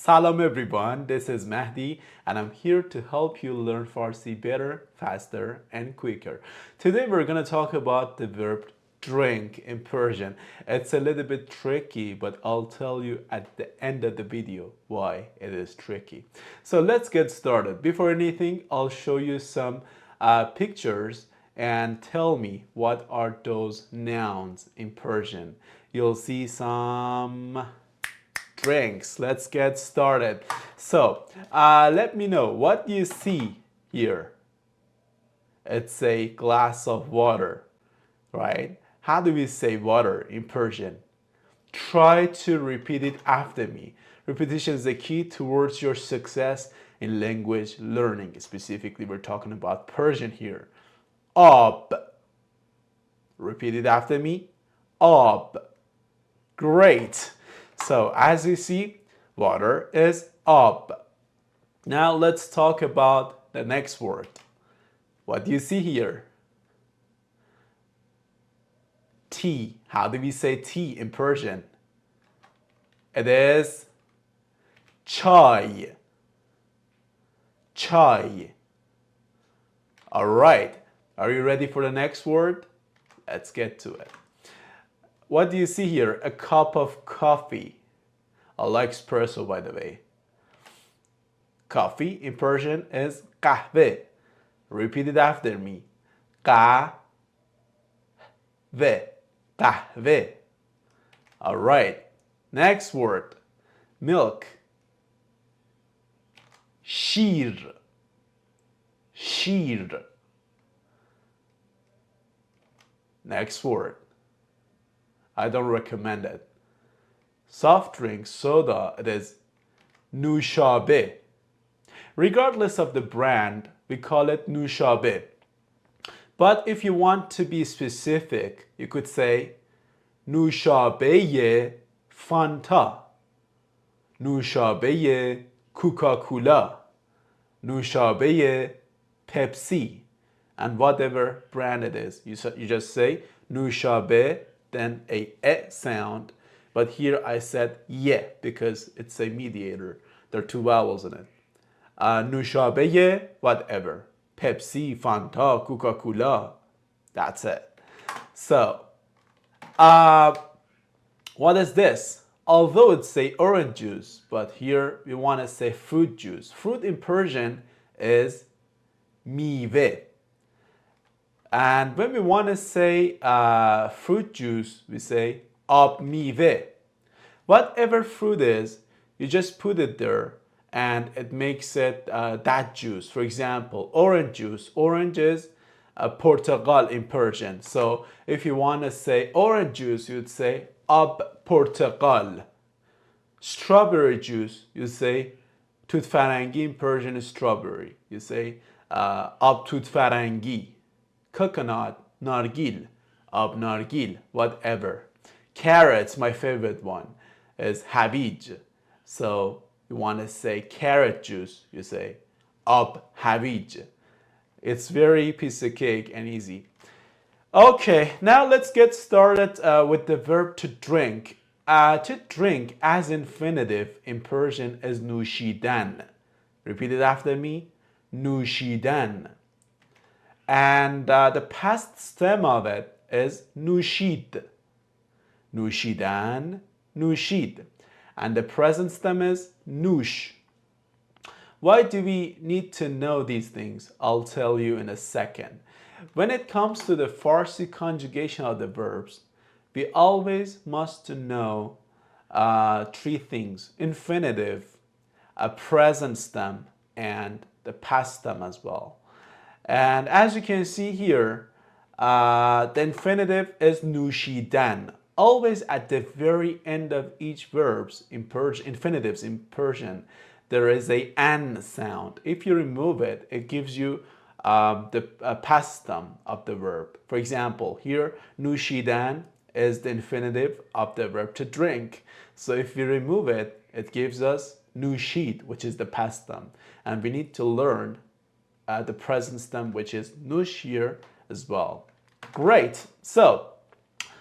Salam everyone, this is Mahdi and I'm here to help you learn Farsi better, faster and quicker. Today we're going to talk about the verb drink in Persian. It's a little bit tricky, but I'll tell you at the end of the video why it is tricky. So let's get started. Before anything, I'll show you some pictures and tell me what are those nouns in Persian. You'll see some drinks. Let's get started. So let me know what you see here. It's a glass of water, right? How do we say water in Persian? Try to repeat it after me. Repetition is the key towards your success in language learning. Specifically, we're talking about Persian here. Ab. Repeat it after me. Ab. Great. So as you see, water is ab. Now let's talk about the next word. What do you see here? Tea. How do we say tea in Persian? It is chai. Chai. All right. Are you ready for the next word? Let's get to it. What do you see here? A cup of coffee. I like espresso, by the way. Coffee in Persian is kahve. Repeat it after me. Kahve. Kahve. All right. Next word. Milk. Shir. Shir. Next word. I don't recommend it. Soft drink, soda, it is nushabe. Regardless of the brand, we call it nushabe. But if you want to be specific, you could say nushabe Fanta, nushabe Coca-Cola, nushabe Pepsi, and whatever brand it is. You just say nushabe, then a sound, but here I said ye because it's a mediator. There are two vowels in it. Nushabe, whatever. Pepsi, Fanta, Coca-Cola. That's it. So, what is this? Although it's say orange juice, but here we want to say fruit juice. Fruit in Persian is mive. And when we want to say fruit juice, we say ab mive. Whatever fruit is, you just put it there and it makes it that juice. For example, orange juice. Orange is portakal in Persian. So if you want to say orange juice, you'd say ab portakal. Strawberry juice, you say tut farangi in Persian is strawberry. You say ab tut farangi. Coconut, nargil, ab nargil, whatever. Carrots, my favorite one, is havij. So you want to say carrot juice, you say ab havij. It's very piece of cake and easy. Okay, now let's get started with the verb to drink. To drink as infinitive in Persian is نوشیدن. Repeat it after me. نوشیدن. And the past stem of it is nushid. Nushidan, nushid. And the present stem is nush. Why do we need to know these things? I'll tell you in a second. When it comes to the Farsi conjugation of the verbs, we always must know three things. Infinitive, a present stem, and the past stem as well. And as you can see here, the infinitive is nushidan. Always at the very end of each verbs in infinitives in Persian, there is a an sound. If you remove it, it gives you the past stem of the verb. For example, here nushidan is the infinitive of the verb to drink. So if you remove it, it gives us nushid, which is the past stem. And we need to learn the present stem, which is nush here as well. Great. So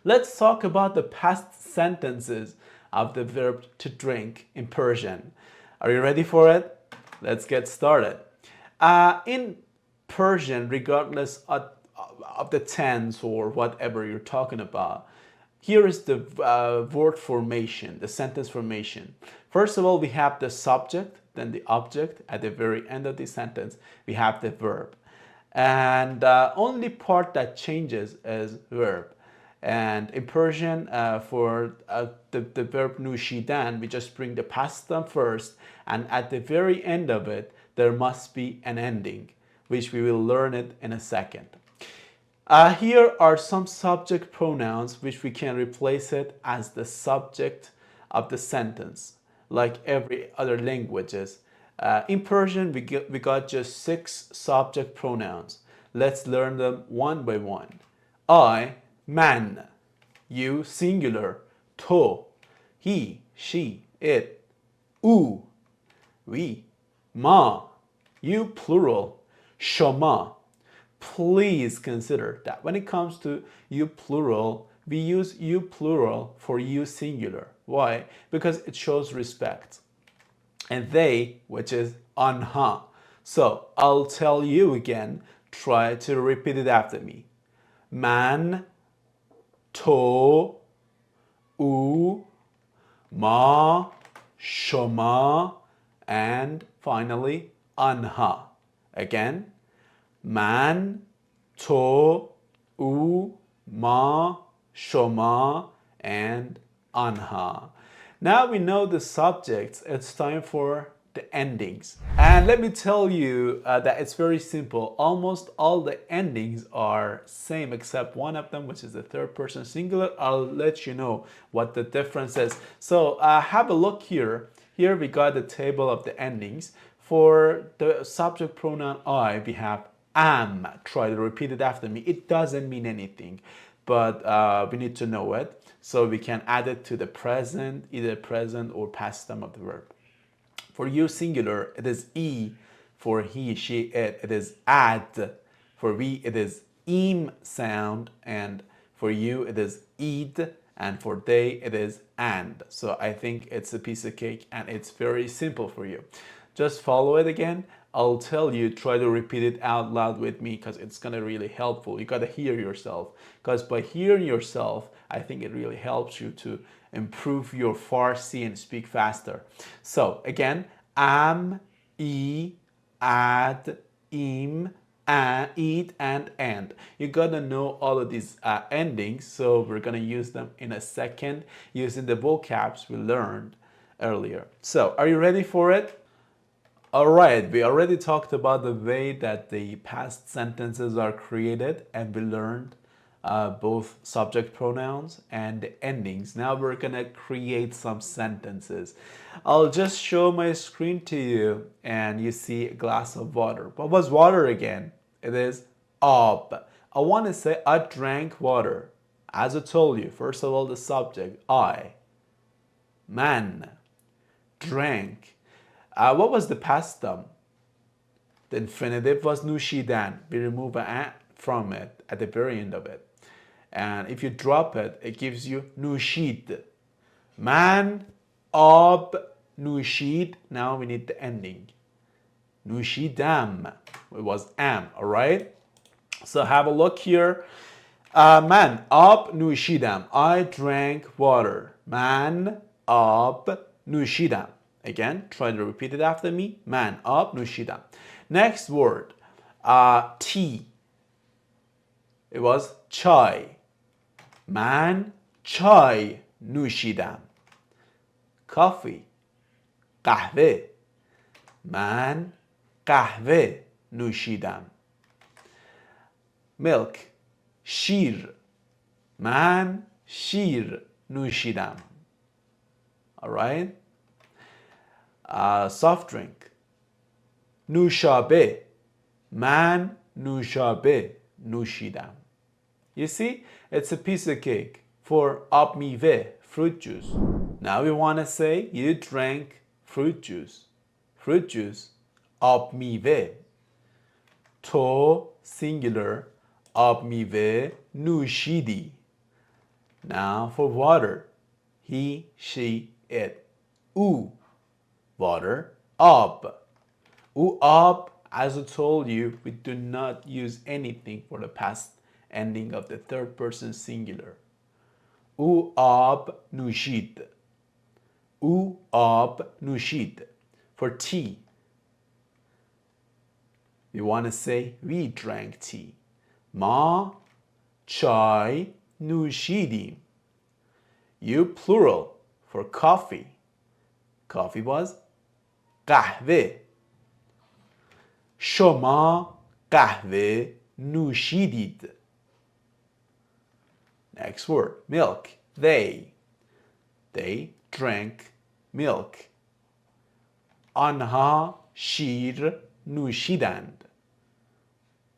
let's talk about the past sentences of the verb to drink in Persian. Are you ready for it? Let's get started. In Persian, regardless of the tense or whatever you're talking about, here is the word formation, the sentence formation. First of all, we have the subject, then the object. At the very end of the sentence, we have the verb. And only part that changes is verb. And in Persian, for the verb نوشیدن, we just bring the past tense first, and at the very end of it, there must be an ending, which we will learn it in a second. Here are some subject pronouns which we can replace it as the subject of the sentence, like every other languages. In Persian, we got just 6 subject pronouns. Let's learn them one by one. I, man. You, singular. To, he, she, it. او, we. Ma, you, plural. Shoma. Please consider that when it comes to you plural, we use you plural for you singular. Why? Because it shows respect. And they, which is anha. So I'll tell you again, try to repeat it after me. Man, to, او, ma, shoma, and finally anha. Again, man, to, او, ma, shoma, and anha. Now we know the subjects, it's time for the endings. And let me tell you that it's very simple. Almost all the endings are same except one of them, which is the third person singular. I'll let you know what the difference is. So have a look here. Here we got the table of the endings. For the subject pronoun I, we have am. Try to repeat it after me. It doesn't mean anything, but we need to know it. So we can add it to the present, either present or past tense of the verb. For you singular, it is e. For he, she, it is ad. For we, it is im sound. And for you, it is id. And for they, it is and. So I think it's a piece of cake and it's very simple for you. Just follow it again. I'll tell you, try to repeat it out loud with me because it's gonna really helpful. You gotta hear yourself, because by hearing yourself, I think it really helps you to improve your Farsi and speak faster. So again, am, e, ad, im, eat, and. You gotta know all of these endings, so we're gonna use them in a second using the vocabs we learned earlier. So are you ready for it? All right, we already talked about the way that the past sentences are created, and we learned both subject pronouns and the endings. Now we're gonna create some sentences. I'll just show my screen to you and you see a glass of water. What was water again? It is ab. I want to say I drank water. As I told you, first of all, the subject, I. Man. Drank. What was the past tense? The infinitive was نوشیدن. We remove an from it at the very end of it. And if you drop it, it gives you نوشید. Man, ab, نوشید. Now we need the ending. نوشیدم. It was am, all right? So have a look here. Man, ab, نوشیدم. I drank water. Man, ab, نوشیدم. Again, try to repeat it after me. Man, ab, نوشیدم. Next word, tea. It was chai. Man, chai, نوشیدم. Coffee, قهوه. Man, قهوه, نوشیدم. Milk, شیر. Man, شیر, نوشیدم. All right? Soft drink. نوشابه. Man, نوشابه, نوشیدم. You see, it's a piece of cake. For ab میوه, fruit juice. Now we want to say you drank fruit juice. Fruit juice, ab میوه. تو, singular, ab میوه, نوشیدی. Now for water. He, she, it. او, water. آب. او آب, as I told you, we do not use anything for the past ending of the third person singular. او آب نوشید. او آب نوشید. For tea, we want to say we drank tea. ما چای نوشیدیم. You plural for coffee. Coffee was قهوه. شما قهوه نوشیدید. Next word, milk. They drank milk. آنها شیر نوشیدند.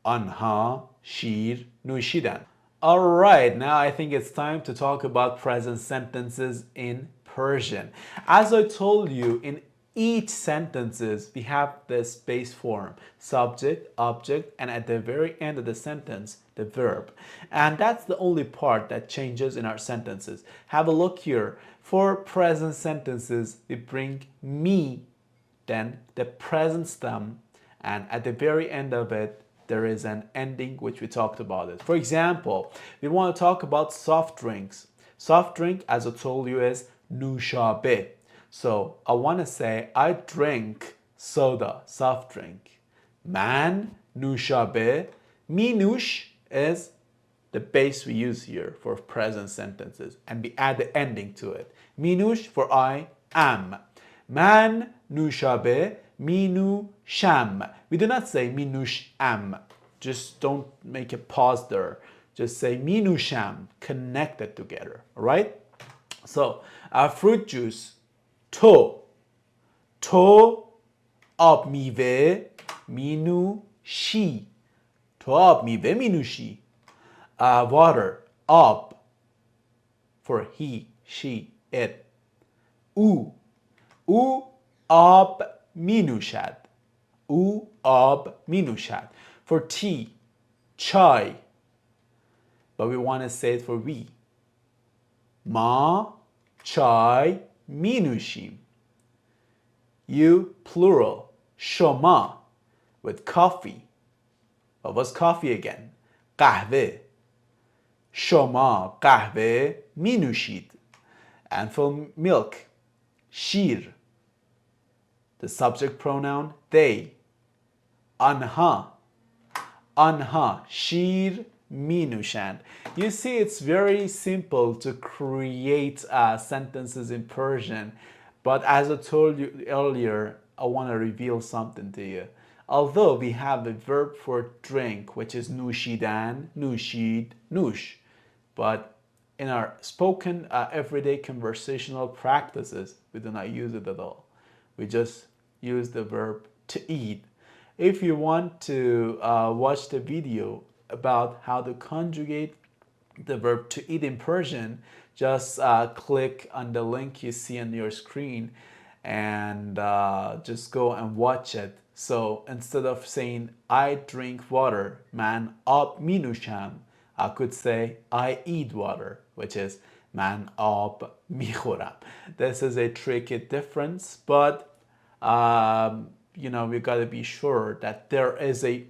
آنها شیر نوشیدند. Alright, now I think it's time to talk about present sentences in Persian. As I told you, in each sentences we have this base form, subject, object, and at the very end of the sentence, the verb. And that's the only part that changes in our sentences. Have a look here. For present sentences, we bring me, then the present stem, and at the very end of it, there is an ending which we talked about it. For example, we want to talk about soft drinks. Soft drink, as I told you, is nushabe. So I want to say I drink soda, soft drink. Man nushabe. Mi nush is the base we use here for present sentences, and we add the ending to it. Mi nush for I am. Man nushabe. Minu sham. We do not say minush am. Just don't make a pause there. Just say minu sham. Connected together. Alright? So, fruit juice. To. To ab mive minu shi. To ab mive minu shi. Water. Ab. For he, she, it. U. U ab minushat. او آب می نوشد. For tea, chai. But we want to say it for we. ما چای می نوشیم. You, plural. شما, with coffee. What was coffee again? قهوه. شما قهوه می نوشید. And for milk, شیر. The subject pronoun they. آنها. آنها شیر می نوشند. You see, it's very simple to create sentences in Persian. But as I told you earlier, I want to reveal something to you. Although we have a verb for drink, which is نوشیدن, نوشید, نوش. But in our spoken everyday conversational practices, we do not use it at all. We just use the verb to eat. If you want to watch the video about how to conjugate the verb to eat in Persian, just click on the link you see on your screen and just go and watch it. So instead of saying I drink water, man ab mi nusham, I could say I eat water, which is man ab mi khoram. This is a tricky difference, but you know, we got to be sure that there is a...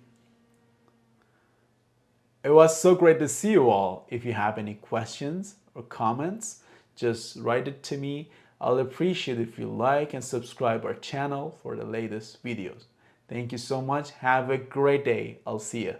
It was so great to see you all. If you have any questions or comments, just write it to me. I'll appreciate if you like and subscribe our channel for the latest videos. Thank you so much. Have a great day. I'll see you.